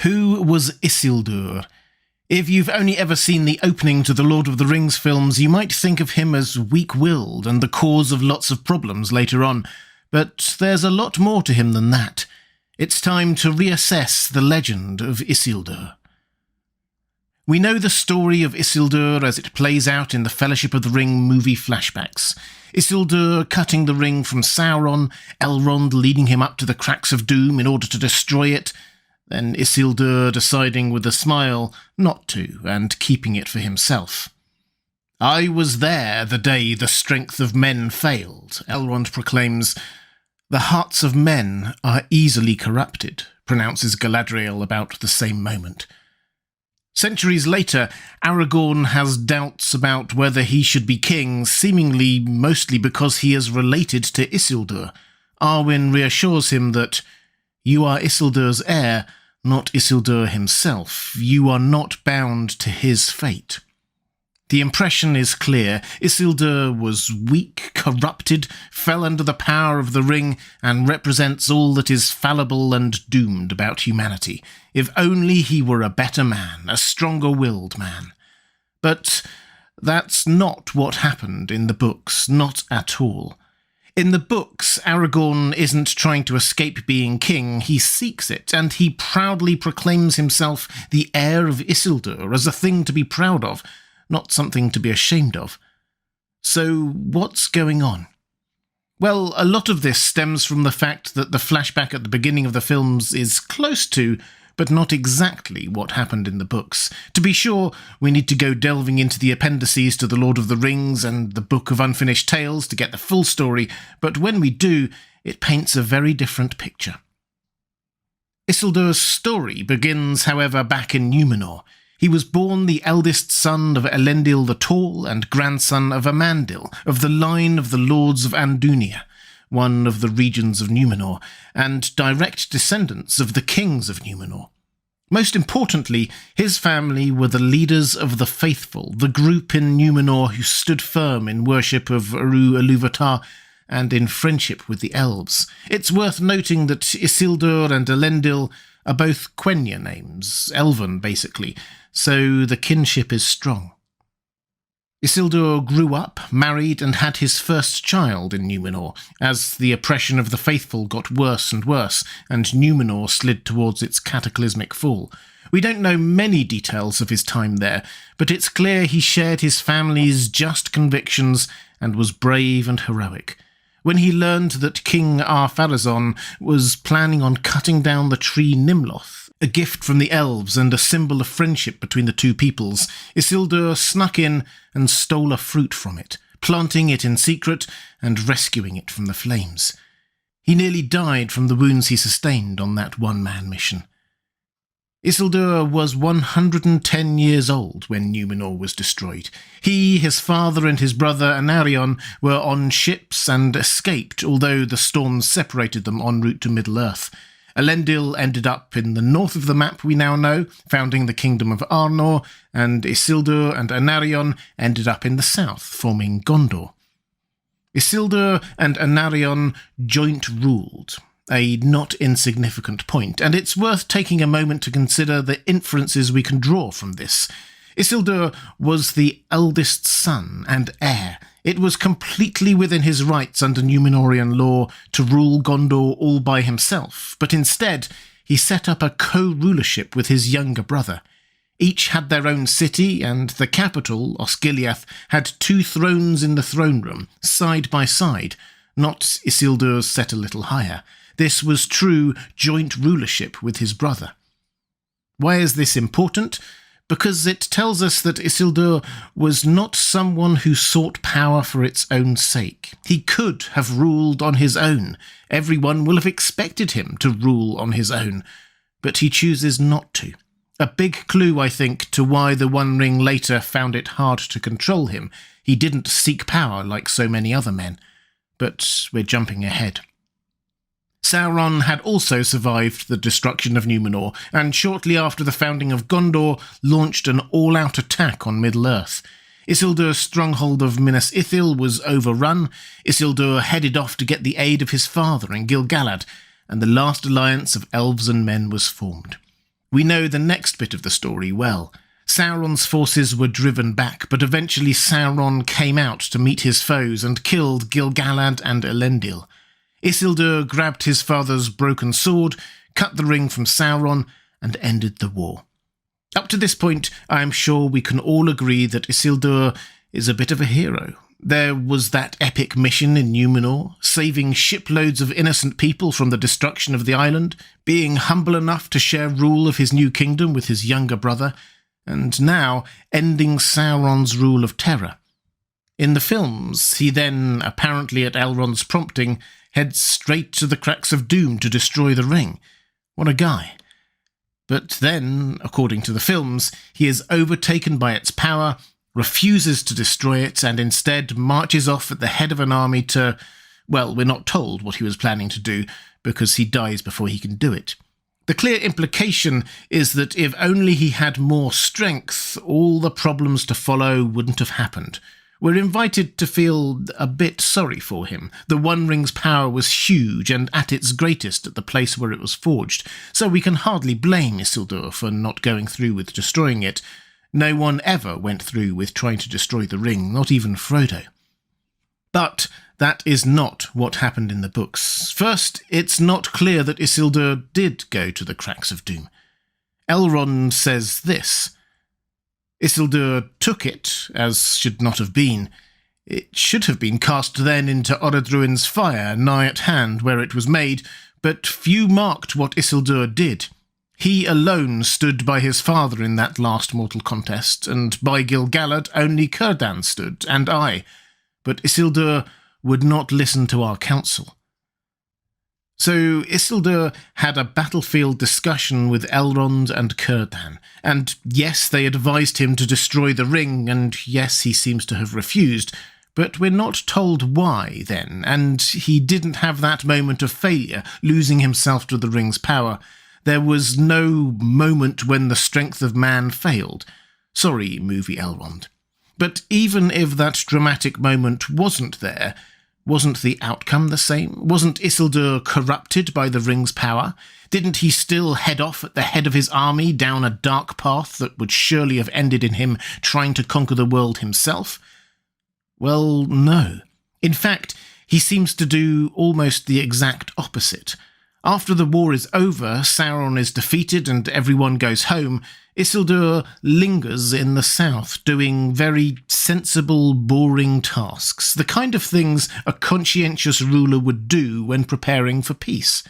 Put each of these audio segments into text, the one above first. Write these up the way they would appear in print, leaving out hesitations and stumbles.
Who was Isildur? If you've only ever seen the opening to the Lord of the Rings films, you might think of him as weak-willed and the cause of lots of problems later on, but there's a lot more to him than that. It's time to reassess the legend of Isildur. We know the story of Isildur as it plays out in the Fellowship of the Ring movie flashbacks. Isildur cutting the ring from Sauron, Elrond leading him up to the cracks of doom in order to destroy it, then Isildur deciding with a smile not to and keeping it for himself. "I was there the day the strength of men failed," Elrond proclaims. "The hearts of men are easily corrupted," pronounces Galadriel about the same moment. Centuries later, Aragorn has doubts about whether he should be king, seemingly mostly because he is related to Isildur. Arwen reassures him that, "You are Isildur's heir, not Isildur himself. You are not bound to his fate." The impression is clear. Isildur was weak, corrupted, fell under the power of the ring, and represents all that is fallible and doomed about humanity. If only he were a better man, a stronger-willed man. But that's not what happened in the books, not at all. In the books, Aragorn isn't trying to escape being king, he seeks it, and he proudly proclaims himself the heir of Isildur as a thing to be proud of, not something to be ashamed of. So what's going on? Well, a lot of this stems from the fact that the flashback at the beginning of the films is close to, but not exactly, what happened in the books. To be sure, we need to go delving into the appendices to The Lord of the Rings and the Book of Unfinished Tales to get the full story, but when we do, it paints a very different picture. Isildur's story begins, however, back in Numenor. He was born the eldest son of Elendil the Tall and grandson of Amandil, of the line of the Lords of Andunia, one of the regions of Numenor, and direct descendants of the kings of Numenor. Most importantly, his family were the leaders of the faithful, the group in Numenor who stood firm in worship of Eru-Ilúvatar and in friendship with the elves. It's worth noting that Isildur and Elendil are both Quenya names, Elven basically, so the kinship is strong. Isildur grew up, married, and had his first child in Numenor, as the oppression of the faithful got worse and worse, and Numenor slid towards its cataclysmic fall. We don't know many details of his time there, but it's clear he shared his family's just convictions and was brave and heroic. When he learned that King Ar-Pharazon was planning on cutting down the tree Nimloth, a gift from the elves and a symbol of friendship between the two peoples, Isildur snuck in and stole a fruit from it, planting it in secret and rescuing it from the flames. He nearly died from the wounds he sustained on that one-man mission. Isildur was 110 years old when Numenor was destroyed. He, his father and his brother Anarion were on ships and escaped, although the storms separated them en route to Middle-earth. Elendil ended up in the north of the map we now know, founding the kingdom of Arnor, and Isildur and Anarion ended up in the south, forming Gondor. Isildur and Anarion joint-ruled, a not insignificant point, and it's worth taking a moment to consider the inferences we can draw from this. Isildur was the eldest son and heir. It was completely within his rights under Númenórean law to rule Gondor all by himself, but instead he set up a co-rulership with his younger brother. Each had their own city, and the capital, Osgiliath, had 2 thrones in the throne room, side by side, not Isildur's set a little higher. This was true joint rulership with his brother. Why is this important? Because it tells us that Isildur was not someone who sought power for its own sake. He could have ruled on his own. Everyone will have expected him to rule on his own, but he chooses not to. A big clue, I think, to why the One Ring later found it hard to control him. He didn't seek power like so many other men. But we're jumping ahead. Sauron had also survived the destruction of Numenor, and shortly after the founding of Gondor, launched an all-out attack on Middle-earth. Isildur's stronghold of Minas Ithil was overrun. Isildur headed off to get the aid of his father in Gil-galad, and the last alliance of elves and men was formed. We know the next bit of the story well. Sauron's forces were driven back, but eventually Sauron came out to meet his foes and killed Gil-galad and Elendil. Isildur grabbed his father's broken sword, cut the ring from Sauron, and ended the war. Up to this point, I am sure we can all agree that Isildur is a bit of a hero. There was that epic mission in Numenor, saving shiploads of innocent people from the destruction of the island, being humble enough to share rule of his new kingdom with his younger brother, and now ending Sauron's rule of terror. In the films, he then, apparently at Elrond's prompting, heads straight to the cracks of doom to destroy the ring. What a guy. But then, according to the films, he is overtaken by its power, refuses to destroy it, and instead marches off at the head of an army to, well, we're not told what he was planning to do, because he dies before he can do it. The clear implication is that if only he had more strength, all the problems to follow wouldn't have happened. We're invited to feel a bit sorry for him. The One Ring's power was huge and at its greatest at the place where it was forged, so we can hardly blame Isildur for not going through with destroying it. No one ever went through with trying to destroy the ring, not even Frodo. But that is not what happened in the books. First, it's not clear that Isildur did go to the cracks of doom. Elrond says this: Isildur took it, as should not have been. It should have been cast then into Orodruin's fire, nigh at hand where it was made, but few marked what Isildur did. He alone stood by his father in that last mortal contest, and by Gil-galad only Círdan stood, and I. But Isildur would not listen to our counsel. So Isildur had a battlefield discussion with Elrond and Círdan, and yes, they advised him to destroy the ring, and yes, he seems to have refused, but we're not told why then, and he didn't have that moment of failure, losing himself to the ring's power. There was no moment when the strength of man failed. Sorry, movie Elrond. But even if that dramatic moment wasn't there, wasn't the outcome the same? Wasn't Isildur corrupted by the ring's power? Didn't he still head off at the head of his army down a dark path that would surely have ended in him trying to conquer the world himself? Well, no. In fact, he seems to do almost the exact opposite. After the war is over, Sauron is defeated and everyone goes home, Isildur lingers in the south, doing very sensible, boring tasks, the kind of things a conscientious ruler would do when preparing for peace.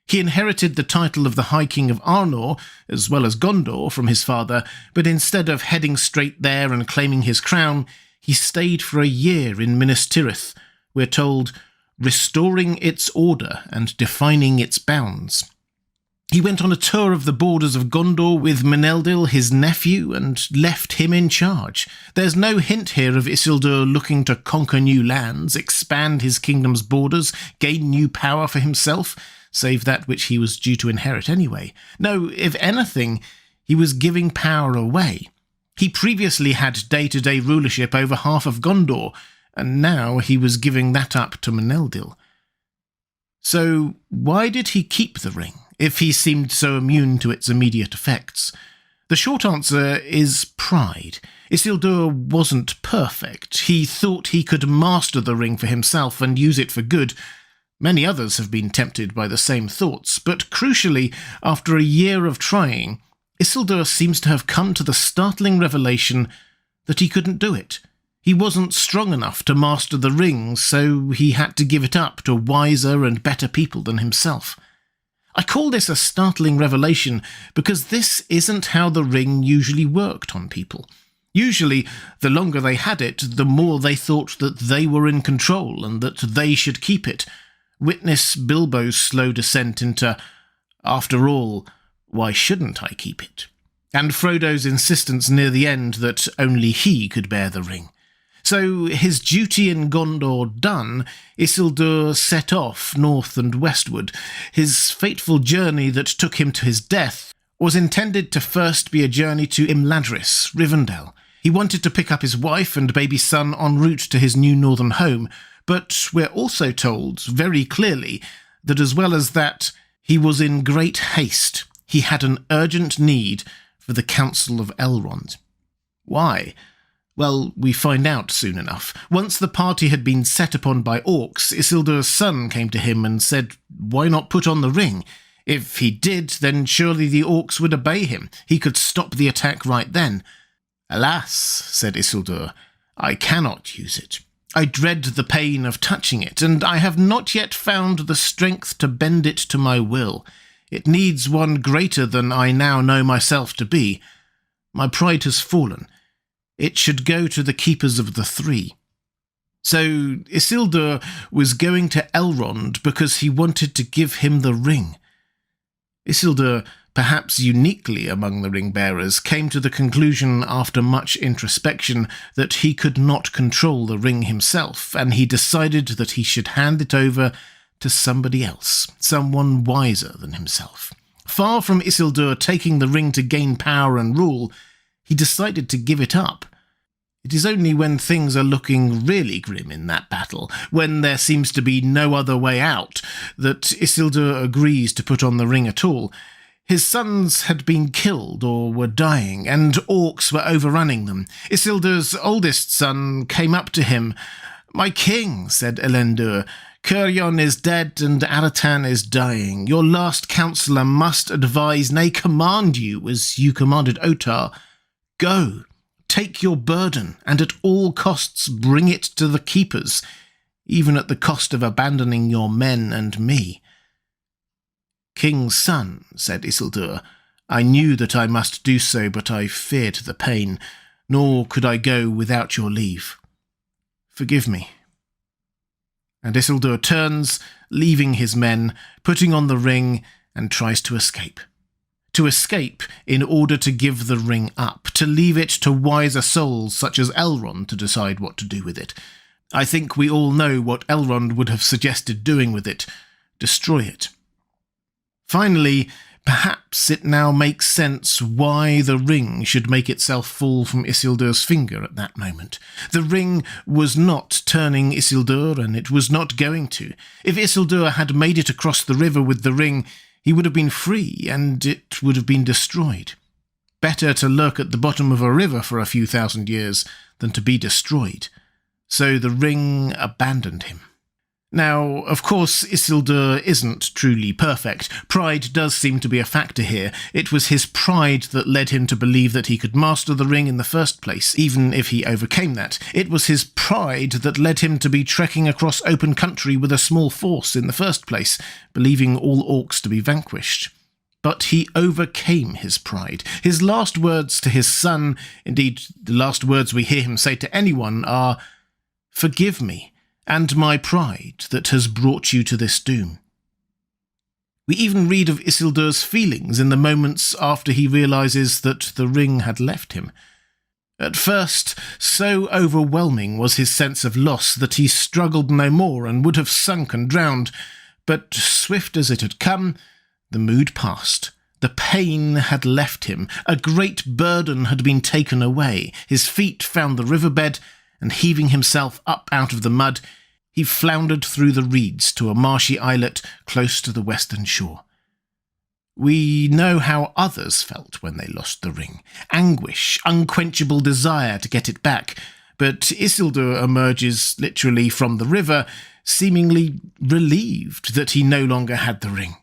He inherited the title of the High King of Arnor, as well as Gondor, from his father, but instead of heading straight there and claiming his crown, he stayed for a year in Minas Tirith, we're told, restoring its order and defining its bounds. He went on a tour of the borders of Gondor with Elendil, his nephew, and left him in charge. There's no hint here of Isildur looking to conquer new lands, expand his kingdom's borders, gain new power for himself, save that which he was due to inherit anyway. No, if anything, he was giving power away. He previously had day-to-day rulership over half of Gondor, and now he was giving that up to Elendil. So why did he keep the ring, if he seemed so immune to its immediate effects? The short answer is pride. Isildur wasn't perfect. He thought he could master the ring for himself and use it for good. Many others have been tempted by the same thoughts, but crucially, after a year of trying, Isildur seems to have come to the startling revelation that he couldn't do it. He wasn't strong enough to master the ring, so he had to give it up to wiser and better people than himself. I call this a startling revelation because this isn't how the ring usually worked on people. Usually, the longer they had it, the more they thought that they were in control and that they should keep it. Witness Bilbo's slow descent into, after all, why shouldn't I keep it? And Frodo's insistence near the end that only he could bear the ring. So, his duty in Gondor done, Isildur set off north and westward. His fateful journey that took him to his death was intended to first be a journey to Imladris, Rivendell. He wanted to pick up his wife and baby son en route to his new northern home, but we're also told very clearly that as well as that, he was in great haste. He had an urgent need for the counsel of Elrond. Why? Well, we find out soon enough. Once the party had been set upon by orcs, Isildur's son came to him and said, "Why not put on the ring? If he did, then surely the orcs would obey him. He could stop the attack right then." "Alas," said Isildur, "I cannot use it. I dread the pain of touching it, and I have not yet found the strength to bend it to my will. It needs one greater than I now know myself to be. My pride has fallen. It should go to the keepers of the three." So Isildur was going to Elrond because he wanted to give him the ring. Isildur, perhaps uniquely among the ring-bearers, came to the conclusion after much introspection that he could not control the ring himself, and he decided that he should hand it over to somebody else, someone wiser than himself. Far from Isildur taking the ring to gain power and rule, he decided to give it up. It is only when things are looking really grim in that battle, when there seems to be no other way out, that Isildur agrees to put on the ring at all. His sons had been killed or were dying, and orcs were overrunning them. Isildur's oldest son came up to him. "My king," said Elendil, "Curion is dead and Aratan is dying. Your last counsellor must advise, nay command you, as you commanded Otar. Go, take your burden, and at all costs bring it to the keepers, even at the cost of abandoning your men and me." "King's son," said Isildur, "I knew that I must do so, but I feared the pain, nor could I go without your leave. Forgive me." And Isildur turns, leaving his men, putting on the ring, and tries to escape. To escape in order to give the ring up, to leave it to wiser souls such as Elrond to decide what to do with it. I think we all know what Elrond would have suggested doing with it. Destroy it. Finally, perhaps it now makes sense why the ring should make itself fall from Isildur's finger at that moment. The ring was not turning Isildur, and it was not going to. If Isildur had made it across the river with the ring, he would have been free, and it would have been destroyed. Better to lurk at the bottom of a river for a few thousand years than to be destroyed. So the ring abandoned him. Now, of course, Isildur isn't truly perfect. Pride does seem to be a factor here. It was his pride that led him to believe that he could master the ring in the first place, even if he overcame that. It was his pride that led him to be trekking across open country with a small force in the first place, believing all orcs to be vanquished. But he overcame his pride. His last words to his son, indeed the last words we hear him say to anyone, are, "Forgive me, and my pride that has brought you to this doom." We even read of Isildur's feelings in the moments after he realises that the ring had left him. At first, so overwhelming was his sense of loss that he struggled no more and would have sunk and drowned, but swift as it had come, the mood passed. The pain had left him. A great burden had been taken away. His feet found the riverbed, and heaving himself up out of the mud, he floundered through the reeds to a marshy islet close to the western shore. We know how others felt when they lost the ring. Anguish, unquenchable desire to get it back. But Isildur emerges literally from the river, seemingly relieved that he no longer had the ring.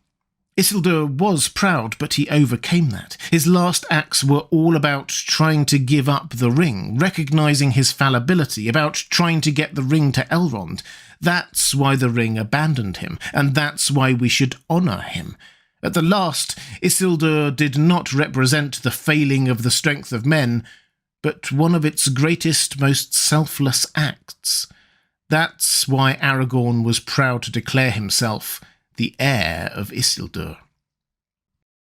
Isildur was proud, but he overcame that. His last acts were all about trying to give up the ring, recognising his fallibility, about trying to get the ring to Elrond. That's why the ring abandoned him, and that's why we should honour him. At the last, Isildur did not represent the failing of the strength of men, but one of its greatest, most selfless acts. That's why Aragorn was proud to declare himself the heir of Isildur.